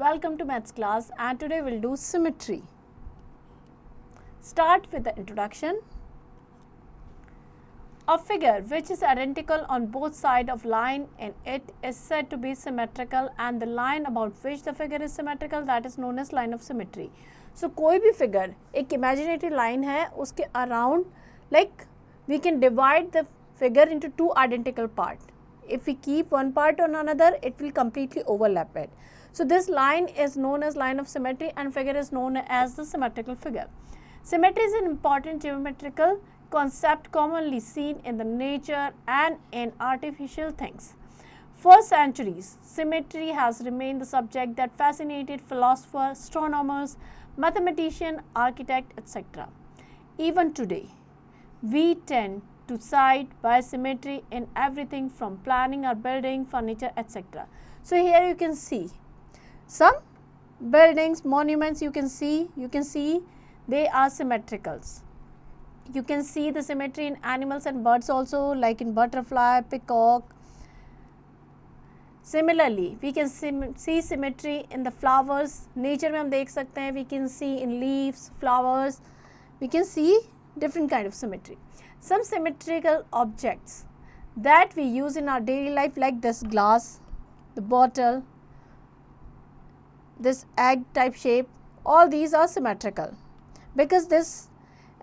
Welcome to maths class, and today we'll do symmetry. Start with the introduction. A figure which is identical on both sides of line in it is said to be symmetrical, and the line about which the figure is symmetrical, that is known as line of symmetry. So कोई भी figure एक imaginary line है, उसके around like we can divide the figure into two identical parts. If we keep one part on another, it will completely overlap it. So this line is known as line of symmetry, and figure is known as the symmetrical figure. Symmetry is an important geometrical concept commonly seen in the nature and in artificial things. For centuries, symmetry has remained the subject that fascinated philosophers, astronomers, mathematicians, architects, etc. Even today, we tend to cite by symmetry in everything from planning or building, furniture, etc. So here you can see some buildings, monuments, you can see they are symmetricals. You can see the symmetry in animals and birds also, like in butterfly, peacock. Similarly, we can see symmetry in the flowers. Nature में हम देख सकते हैं, we can see in leaves, flowers, we can see different kind of symmetry. Some symmetrical objects that we use in our daily life, like this glass, the bottle, this egg type shape, all these are symmetrical because this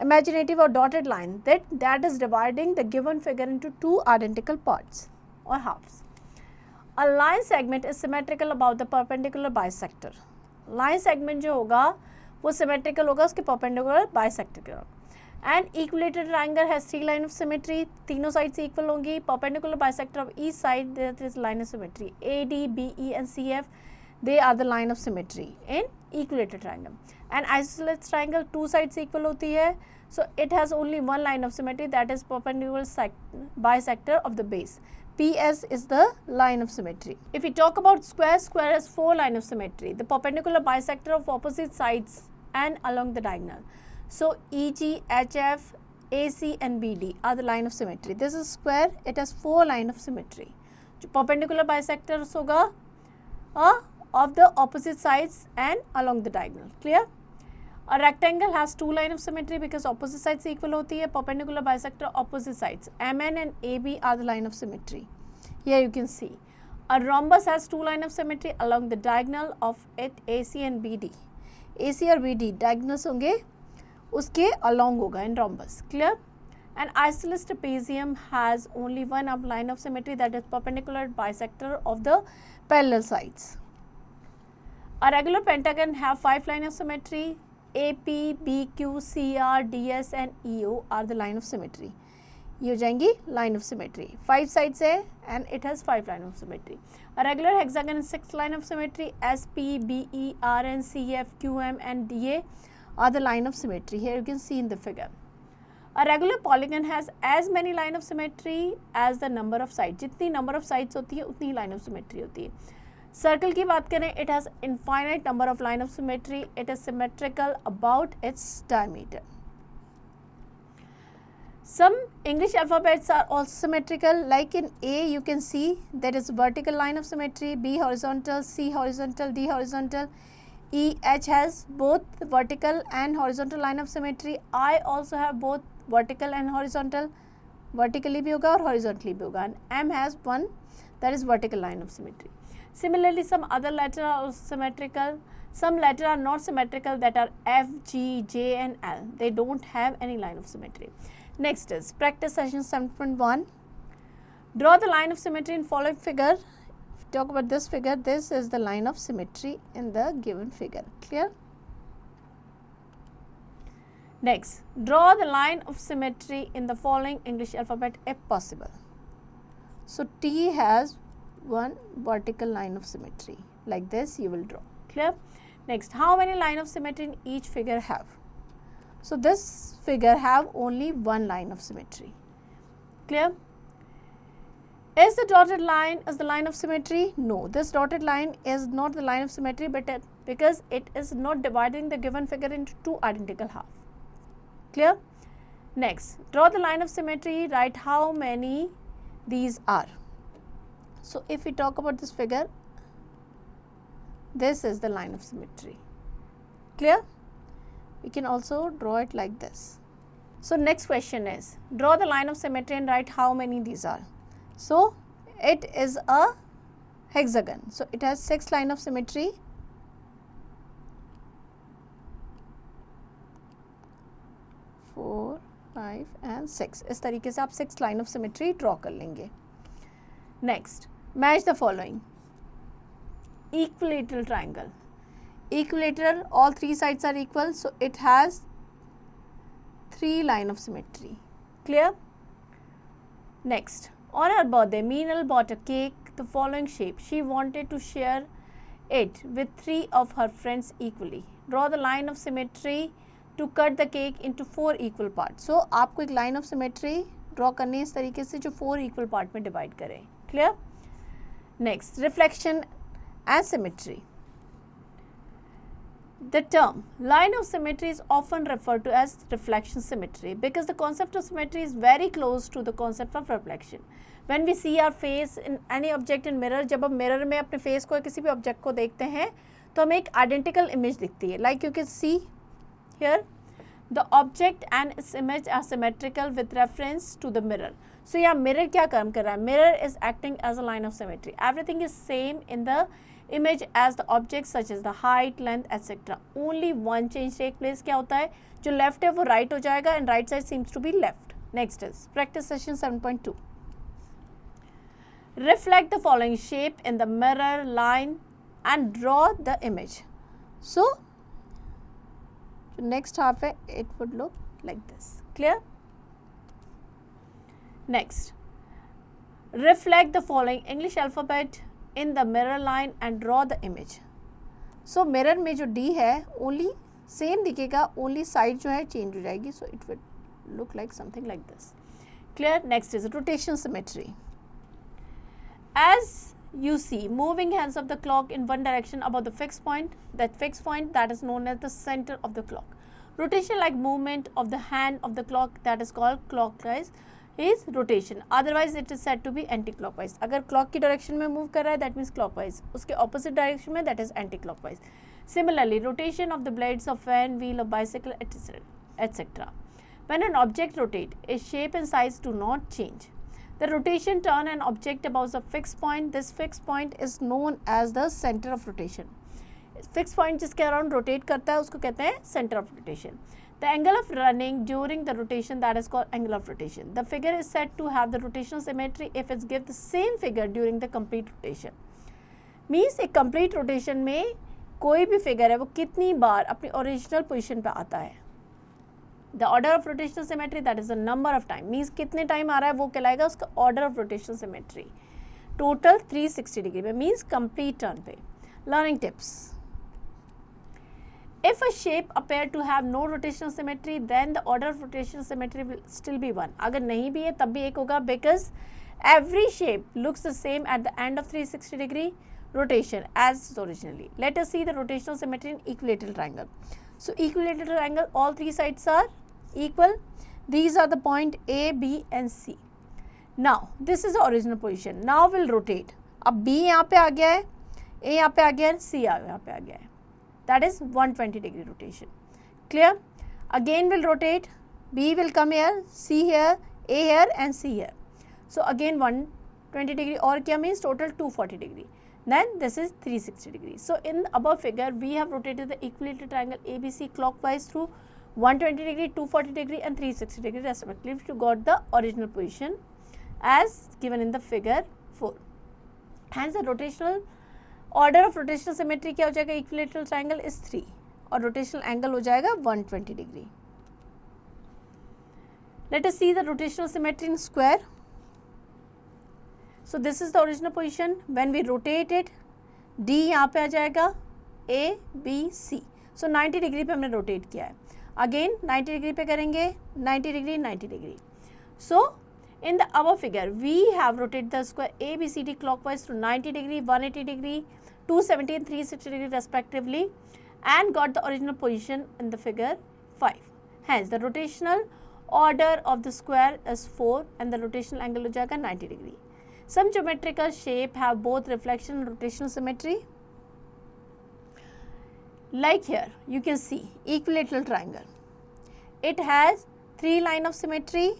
imaginative or dotted line that is dividing the given figure into two identical parts or halves. A line segment is symmetrical about the perpendicular bisector. Line segment जो होगा वो symmetrical होगा उसके perpendicular bisector. An equilateral triangle has three lines of symmetry. तीनों sides equal होंगी. Perpendicular bisector of each side there is line of symmetry. AD, BE and CF, they are the line of symmetry in equilateral triangle. An isosceles triangle, two sides equal होती है. So it has only one line of symmetry, that is perpendicular bisector of the base. PS is the line of symmetry. If we talk about square, square has four lines of symmetry. The perpendicular bisector of opposite sides and along the diagonal. So EG, HF, AC and BD are the line of symmetry. This is square, it has four lines of symmetry. Perpendicular bisectors होगा of the opposite sides and along the diagonal. Clear? A rectangle has two lines of symmetry because opposite sides equal होती है. Perpendicular bisector opposite sides. MN and AB are the line of symmetry. Here you can see. A rhombus has two lines of symmetry along the diagonal of it, AC and BD. AC और BD diagonals होंगे उसके along होगा in rhombus. Clear? An isosceles trapezium has only one line of symmetry, that is perpendicular bisector of the parallel sides. A regular pentagon have five lines of symmetry. AP, BQ, CR, DS and EO are the line of symmetry. ये हो जाएंगी line of symmetry. Five sides है and it has five line of symmetry. A regular hexagon has six line of symmetry. SP, BE, RN, CF, QM and DA are the line of symmetry. Here you can see in the figure. A regular polygon has as many line of symmetry as the number of sides. जितनी number of sides होती है उतनी line of symmetry होती है. Circle की बात करें, it has infinite number of line of symmetry. It is symmetrical about its diameter. Some English alphabets are also symmetrical. Like in A, you can see there is vertical line of symmetry. B horizontal, C horizontal, D horizontal. E, H has both vertical and horizontal line of symmetry. I also have both vertical and horizontal. Vertically भी होगा और horizontally भी होगा. And M has one, that is vertical line of symmetry. Similarly, some other letters are also symmetrical. Some letters are not symmetrical, that are F, G, J and L. They don't have any line of symmetry. Next is practice session 7.1. Draw the line of symmetry in following figure. If we talk about this figure, this is the line of symmetry in the given figure. Clear? Next, draw the line of symmetry in the following English alphabet if possible. So T has one vertical line of symmetry, like this you will draw. Clear? Next, how many line of symmetry in each figure have? So this figure have only one line of symmetry. Clear? Is the dotted line is the line of symmetry? No, this dotted line is not the line of symmetry, but because it is not dividing the given figure into two identical halves. Clear? Next, draw the line of symmetry, write how many these are. So if we talk about this figure, this is the line of symmetry. Clear? We can also draw it like this. So next question is, draw the line of symmetry and write how many these are. So it is a hexagon. So it has 6 line of symmetry. Four, 5 and 6. इस तरीके से आप 6 line of symmetry draw कर लेंगे. Next, match the following. Equilateral triangle. Equilateral, all 3 sides are equal, so it has 3 line of symmetry. Clear? Next, on her birthday, Meenal bought a cake the following shape. She wanted to share it with 3 of her friends equally. Draw the line of symmetry to cut the cake into 4 equal parts. So आपको एक line of symmetry draw करनी है इस तरीके से जो 4 equal part में divide करें. Clear? Next, reflection and symmetry. The term line of symmetry is often referred to as reflection symmetry because the concept of symmetry is very close to the concept of reflection. When we see our face in any object in mirror, जब हम mirror में अपने face को किसी भी object को देखते हैं तो हमें एक identical image दिखती है. Like you can see here, the object and its image are symmetrical with reference to the mirror. So यहाँ mirror क्या काम कर रहा है? Mirror is acting as a line of symmetry. Everything is same in the image as the object such as the height, length, etc. Only one change take place. क्या होता है? जो left है वो right हो जाएगा and right side seems to be left. Next is practice session 7.2. Reflect the following shape in the mirror line and draw the image. So next half it would look like this. Clear? Next, reflect the following English alphabet in the mirror line and draw the image. So mirror में जो D है only same दिखेगा, only side जो है change हो जाएगी. So it would look like something like this. Clear? Next is rotation symmetry. As you see moving hands of the clock in one direction about the fixed point, that is known as the center of the clock. Rotation like movement of the hand of the clock, that is called clockwise, is rotation. Otherwise it is said to be anti-clockwise. अगर clock की direction में move कर रहा है that means clockwise. उसके opposite direction में that is anti-clockwise. Similarly, rotation of the blades of fan, wheel of bicycle, etc. When an object rotates, its shape and size do not change. The rotation turn an object about a fixed point. This fixed point is known as the center of rotation. Fixed point जिसके around rotate करता है उसको कहते हैं center of rotation. The angle of running during the rotation, that is called angle of rotation. The figure is said to have the rotational symmetry if it gives the same figure during the complete rotation. Means एक complete rotation में कोई भी figure है वो कितनी बार अपनी original position पे आता है. The order of rotational symmetry, that is the number of time. Means कितने time आ रहा है वो कहलाएगा उसका order of rotational symmetry. Total 360 degree में means complete turn पे. Learning tips. If a shape appear to have no rotational symmetry, then the order of rotational symmetry will still be 1. अगर नहीं भी है तब भी एक होगा because every shape looks the same at the end of 360 degree rotation as originally. Let us see the rotational symmetry in equilateral triangle. So equilateral triangle, all 3 sides are equal. These are the point A, B and C. Now this is the original position. Now we'll rotate. अब B यहाँ पे आ गया है, A यहाँ पे आ गया है, C यहाँ पे आ गया है. That is 120 degree rotation. Clear? Again we'll rotate. B will come here, C here, A here and C here. So again 120 degree or क्या means total 240 degree. Then this is 360 degree. So in the above figure we have rotated the equilateral triangle ABC clockwise through 120 degree, 240 degree and 360 degree respectively to got the original position as given in the figure 4. Hence the rotational order of rotational symmetry क्या हो जाएगा? Equilateral triangle is 3 और rotational angle हो जाएगा 120 degree. Let us see the rotational symmetry in square. So this is the original position. When we rotate it, D यहाँ पे आ जाएगा, A, B, C. So 90 degree पे हमने rotate किया है. Again 90 degree पे करेंगे, 90 degree, 90 degree. So in the above figure, we have rotated the square ABCD clockwise to 90 degree, 180 degree, 270 and 360 degree respectively and got the original position in the figure 5. Hence, the rotational order of the square is 4 and the rotational angle हो जाएगा 90 degree. Some geometrical shape have both reflection and rotational symmetry. Like here you can see equilateral triangle, it has 3 line of symmetry.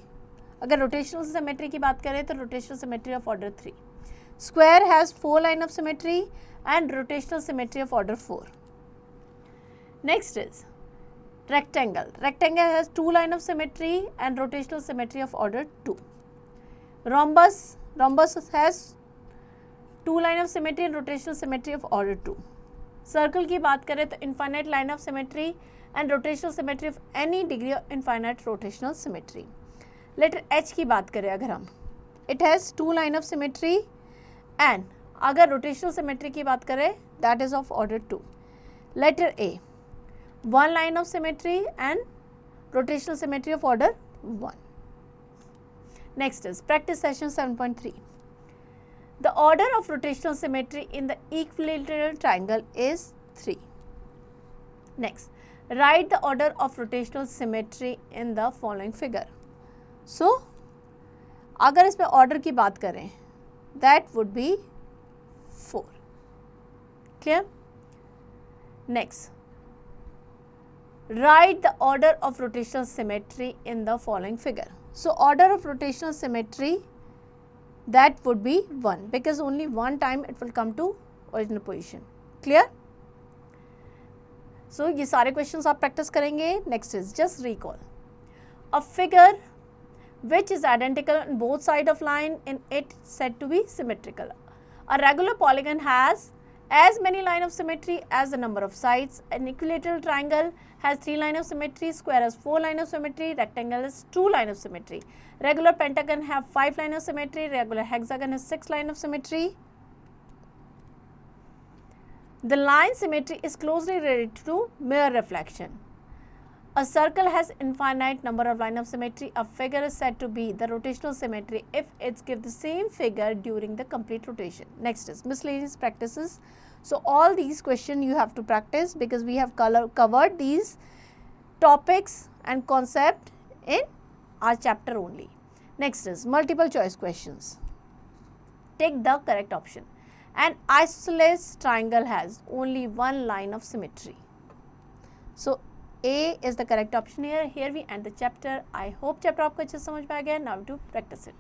अगर rotational symmetry की बात करें तो rotational symmetry of order 3. Square has 4 line of symmetry and rotational symmetry of order 4. Next is rectangle. Rectangle has 2 line of symmetry and rotational symmetry of order 2. Rhombus has 2 line of symmetry and rotational symmetry of order 2. Circle की बात करें तो infinite line of symmetry and rotational symmetry of any degree of infinite rotational symmetry. Letter H की बात करें अगर हम, it has 2 line of symmetry and अगर rotational symmetry की बात करें that is of order 2. Letter A, 1 line of symmetry and rotational symmetry of order 1. Next is practice session 7.3. The order of rotational symmetry in the equilateral triangle is 3. Next, write the order of rotational symmetry in the following figure. So, अगर इसमें order की बात करें, that would be 4. Clear? Next, write the order of rotational symmetry in the following figure. So, order of rotational symmetry, that would be 1 because only one time it will come to original position. Clear? So, ये सारे questions आप practice करेंगे. Next is just recall. A figure which is identical on both sides of line in it said to be symmetrical. A regular polygon has as many line of symmetry as the number of sides. An equilateral triangle has 3 line of symmetry, square has 4 line of symmetry, rectangle has 2 line of symmetry. Regular pentagon have 5 line of symmetry, regular hexagon has 6 line of symmetry. The line symmetry is closely related to mirror reflection. A circle has infinite number of line of symmetry. A figure is said to be the rotational symmetry if it's give the same figure during the complete rotation. Next is miscellaneous practices. So, all these questions you have to practice because we have covered these topics and concept in our chapter only. Next is multiple choice questions. Take the correct option. An isosceles triangle has only 1 line of symmetry. So, A is the correct option here. Here we end the chapter. I hope chapter आपको अच्छे से समझ में आ गया. Now to practice it.